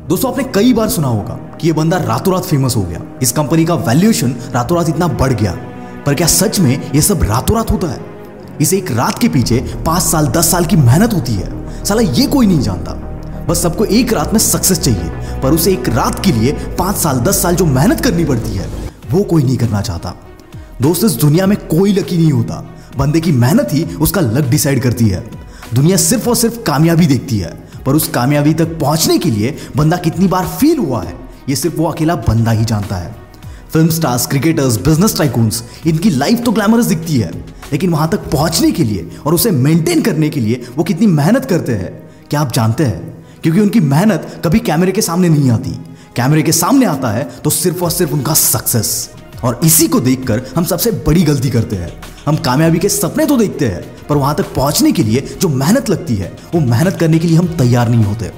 दोस्तों आपने कई बार सुना होगा कि ये बंदा रातों रात फेमस हो गया, इस कंपनी का वैल्यूएशन रातों रात इतना बढ़ गया। पर क्या सच में ये सब रातों रात होता है? इस एक रात के पीछे 5 साल 10 साल की मेहनत होती है। साला ये कोई नहीं जानता। बस सबको एक रात में सक्सेस चाहिए, पर उसे एक रात के लिए 5 साल 10 साल जो मेहनत करनी पड़ती है वो कोई नहीं करना चाहता। दोस्त इस दुनिया में कोई लकी नहीं होता, बंदे की मेहनत ही उसका लक डिसाइड करती है। दुनिया सिर्फ और सिर्फ कामयाबी देखती है, पर उस कामयाबी तक पहुंचने के लिए बंदा कितनी बार फेल हुआ है ये सिर्फ वो अकेला बंदा ही जानता है। Film stars, cricketers, business tycoons, इनकी लाइफ तो ग्लैमरस दिखती है, लेकिन वहां तक पहुंचने के लिए और उसे मेंटेन करने के लिए वो कितनी मेहनत करते हैं क्या आप जानते हैं? क्योंकि उनकी मेहनत कभी कैमरे के सामने नहीं आती। कैमरे के सामने आता है तो सिर्फ और सिर्फ उनका सक्सेस। और इसी को देखकर हम सबसे बड़ी गलती करते हैं। हम कामयाबी के सपने तो देखते हैं, पर वहां तक पहुंचने के लिए जो मेहनत लगती है वो मेहनत करने के लिए हम तैयार नहीं होते।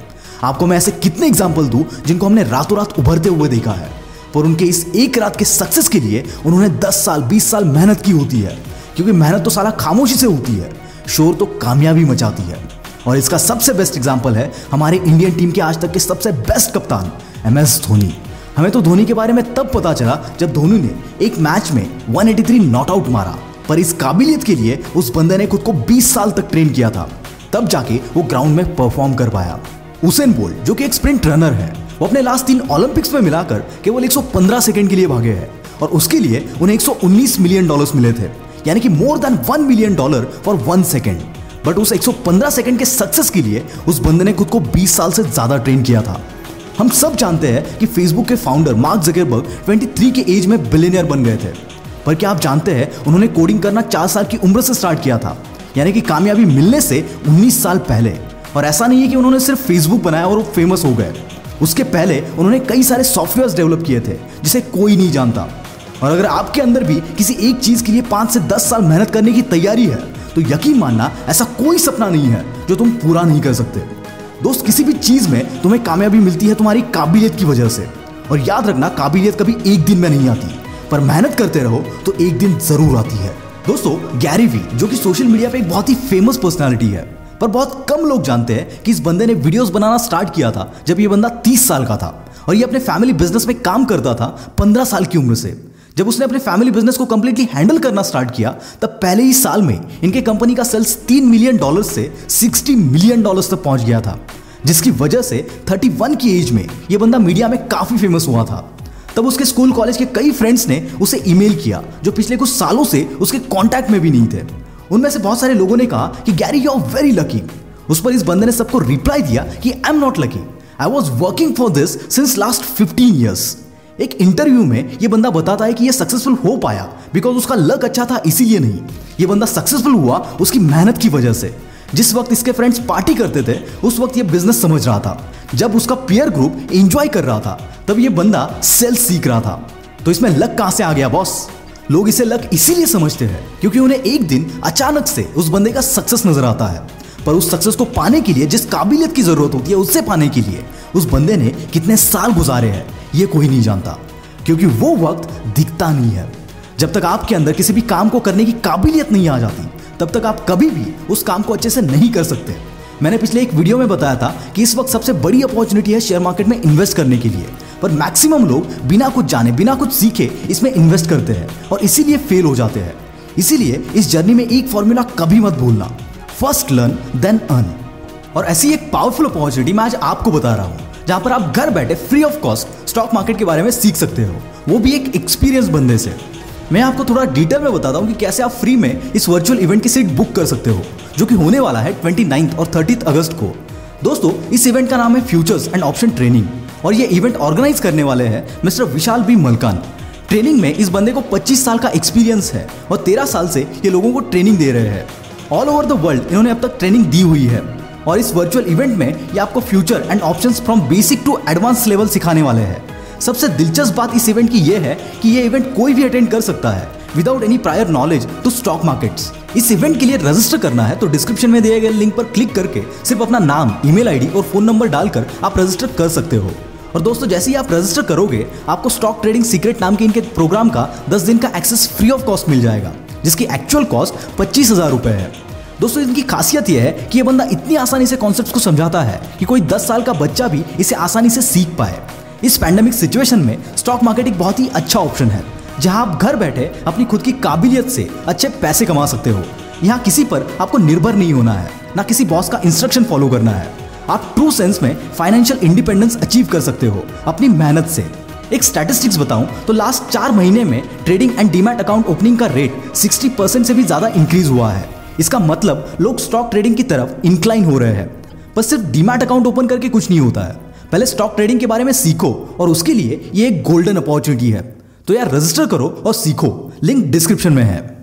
आपको मैं ऐसे कितने एग्जाम्पल दूं जिनको हमने रातों रात उभरते हुए देखा है, पर उनके इस एक रात के सक्सेस के लिए उन्होंने 10 साल 20 साल मेहनत की होती है। क्योंकि मेहनत तो साला खामोशी से होती है, शोर तो कामयाबी मचाती है। और इसका सबसे बेस्ट एग्जाम्पल है हमारे इंडियन टीम के आज तक के सबसे बेस्ट कप्तान MS धोनी। हमें तो धोनी के बारे में तब पता चला जब धोनी ने एक मैच में 183 नॉट आउट मारा, पर इस काबिलियत के लिए उस बंदे ने खुद को 20 साल तक ट्रेन किया था, तब जाके वो ग्राउंड में परफॉर्म कर पाया। उसेन बोल्ट जो कि एक स्प्रिंट रनर है, वो अपने लास्ट 3 ओलंपिक्स में मिलाकर केवल 115 सेकंड के लिए भागे हैं, और उसके लिए उन्हें $119 मिलियन मिले थे, यानी कि more than $1 million for 1 second. But उस 115 सेकंड के सक्सेस के लिए उस बंदे ने खुद को 20 साल से ज्यादा ट्रेन किया था। हम सब जानते हैं कि फेसबुक के फाउंडर मार्क ज़करबर्ग 23 के एज में बिलियनियर बन गए थे, पर क्या आप जानते हैं उन्होंने कोडिंग करना 4 साल की उम्र से स्टार्ट किया था, यानी कि कामयाबी मिलने से 19 साल पहले। और ऐसा नहीं है कि उन्होंने सिर्फ फेसबुक बनाया और वो फेमस हो गए। उसके पहले उन्होंने कई सारे सॉफ्टवेयर डेवलप किए थे जिसे कोई नहीं जानता। और अगर आपके अंदर भी किसी एक चीज के लिए 5 से 10 साल मेहनत करने की तैयारी है तो यकीन मानना ऐसा कोई सपना नहीं है जो तुम पूरा नहीं कर सकते। दोस्त किसी भी चीज में तुम्हें कामयाबी मिलती है तुम्हारी काबिलियत की वजह से। और याद रखना काबिलियत कभी एक दिन में नहीं आती, पर मेहनत करते रहो तो एक दिन जरूर आती है। दोस्तों गैरी वी जो कि सोशल मीडिया पे एक बहुत ही फेमस पर्सनालिटी है, पर बहुत कम लोग जानते हैं कि इस बंदे ने वीडियोस बनाना स्टार्ट किया था जब ये बंदा 30 साल का था, और ये अपने फैमिली बिजनेस में काम करता था 15 साल की उम्र से। जब उसने अपने फैमिली बिजनेस को कंप्लीटली हैंडल करना स्टार्ट किया तब पहले ही साल में इनके कंपनी का सेल्स $3 मिलियन से $60 मिलियन तक पहुंच गया था, जिसकी वजह से 31 की एज में यह बंदा मीडिया में काफी फेमस हुआ था। तब उसके स्कूल कॉलेज के कई फ्रेंड्स ने उसे ईमेल किया जो पिछले कुछ सालों से उसके कांटेक्ट में भी नहीं थे। उनमें से बहुत सारे लोगों ने कहा कि Gary you are very lucky. उस पर इस बंदे ने सबको रिप्लाई दिया कि I am not lucky, I was working for this since last 15 years. एक इंटरव्यू में ये बंदा बताता है कि ये सक्सेसफुल हो पाया बिकॉज उसका लक अच्छा था, इसीलिए नहीं। ये बंदा सक्सेसफुल हुआ उसकी मेहनत की वजह से। जिस वक्त इसके फ्रेंड्स पार्टी करते थे उस वक्त ये बिजनेस समझ रहा था। जब उसका पीयर ग्रुप एंजॉय कर रहा था तब ये बंदा सेल्स सीख रहा था। तो इसमें लक कहां से आ गया बॉस? लोग इसे लक इसीलिए समझते हैं क्योंकि उन्हें एक दिन अचानक से उस बंदे का सक्सेस नजर आता है, पर उस सक्सेस को पाने के लिए जिस काबिलियत की जरूरत होती है उससे पाने के लिए उस बंदे ने कितने साल गुजारे हैं ये कोई नहीं जानता, क्योंकि वो वक्त दिखता नहीं है। जब तक आपके अंदर किसी भी काम को करने की काबिलियत नहीं आ जाती तब तक आप कभी भी उस काम को अच्छे से नहीं कर सकते। मैंने पिछले एक वीडियो में बताया था कि इस वक्त सबसे बड़ी अपॉर्चुनिटी है शेयर मार्केट में इन्वेस्ट करने के लिए, पर मैक्सिमम लोग बिना कुछ जाने बिना कुछ सीखे इसमें इन्वेस्ट करते हैं और इसीलिए फेल हो जाते हैं। इसीलिए इस जर्नी में एक फॉर्मूला कभी मत भूलना, फर्स्ट लर्न देन अर्न। और ऐसी एक पावरफुल अपॉर्चुनिटी मैं आज आपको बता रहा हूं जहां पर आप घर बैठे free of cost stock market के बारे में सीख सकते हो, वो भी एक एक्सपीरियंस बंदे से। मैं आपको थोड़ा डिटेल में बताता हूं कि कैसे आप फ्री में इस वर्चुअल इवेंट की सीट बुक कर सकते हो, जो कि होने वाला है 29 और 30 अगस्त को। दोस्तों इस इवेंट का नाम है फ्यूचर्स एंड ऑप्शन ट्रेनिंग, और ये इवेंट ऑर्गेनाइज करने वाले हैं मिस्टर विशाल बी मलकान। ट्रेनिंग में इस बंदे को 25 साल का एक्सपीरियंस है और 13 साल से ये लोगों को ट्रेनिंग दे रहे हैं। ऑल ओवर द वर्ल्ड इन्होंने अब तक ट्रेनिंग दी हुई है, और इस वर्चुअल इवेंट में ये आपको future and options from basic to advance level सिखाने वाले हैं। सबसे दिलचस्प बात इस इवेंट की यह है कि ये इवेंट कोई भी अटेंड कर सकता है without any prior knowledge to stock markets. इस इवेंट के लिए रजिस्टर करना है तो डिस्क्रिप्शन में दिए गए लिंक पर क्लिक करके सिर्फ अपना नाम, ईमेल आईडी और फोन नंबर डालकर आप रजिस्टर कर सकते हो। और दोस्तों जैसे ही आप रजिस्टर करोगे आपको स्टॉक ट्रेडिंग सीक्रेट नाम के इनके प्रोग्राम का 10 दिन का एक्सेस फ्री ऑफ कॉस्ट मिल जाएगा, जिसकी एक्चुअल कॉस्ट 25,000 रुपए है। दोस्तों इनकी खासियत यह है कि ये बंदा इतनी आसानी से कॉन्सेप्ट्स को समझाता है कि कोई 10 साल का बच्चा भी इसे आसानी से सीख पाए। इस पैंडेमिक सिचुएशन में स्टॉक मार्केट एक बहुत ही अच्छा ऑप्शन है, जहां आप घर बैठे अपनी खुद की काबिलियत से अच्छे पैसे कमा सकते हो। यहाँ किसी पर आपको निर्भर नहीं होना है, ना किसी बॉस का इंस्ट्रक्शन फॉलो करना है। आप ट्रू सेंस में फाइनेंशियल इंडिपेंडेंस अचीव कर सकते हो अपनी मेहनत से। एक स्टैटिस्टिक्स बताऊं तो लास्ट 4 महीने में trading and demat account opening का रेट 60% से भी ज्यादा इंक्रीज हुआ है। इसका मतलब लोग स्टॉक ट्रेडिंग की तरफ इंक्लाइन हो रहे हैं। पर सिर्फ डीमैट अकाउंट ओपन करके कुछ नहीं होता है, पहले स्टॉक ट्रेडिंग के बारे में सीखो और उसके लिए ये एक गोल्डन अपॉर्चुनिटी है। तो यार रजिस्टर करो और सीखो, लिंक डिस्क्रिप्शन में है।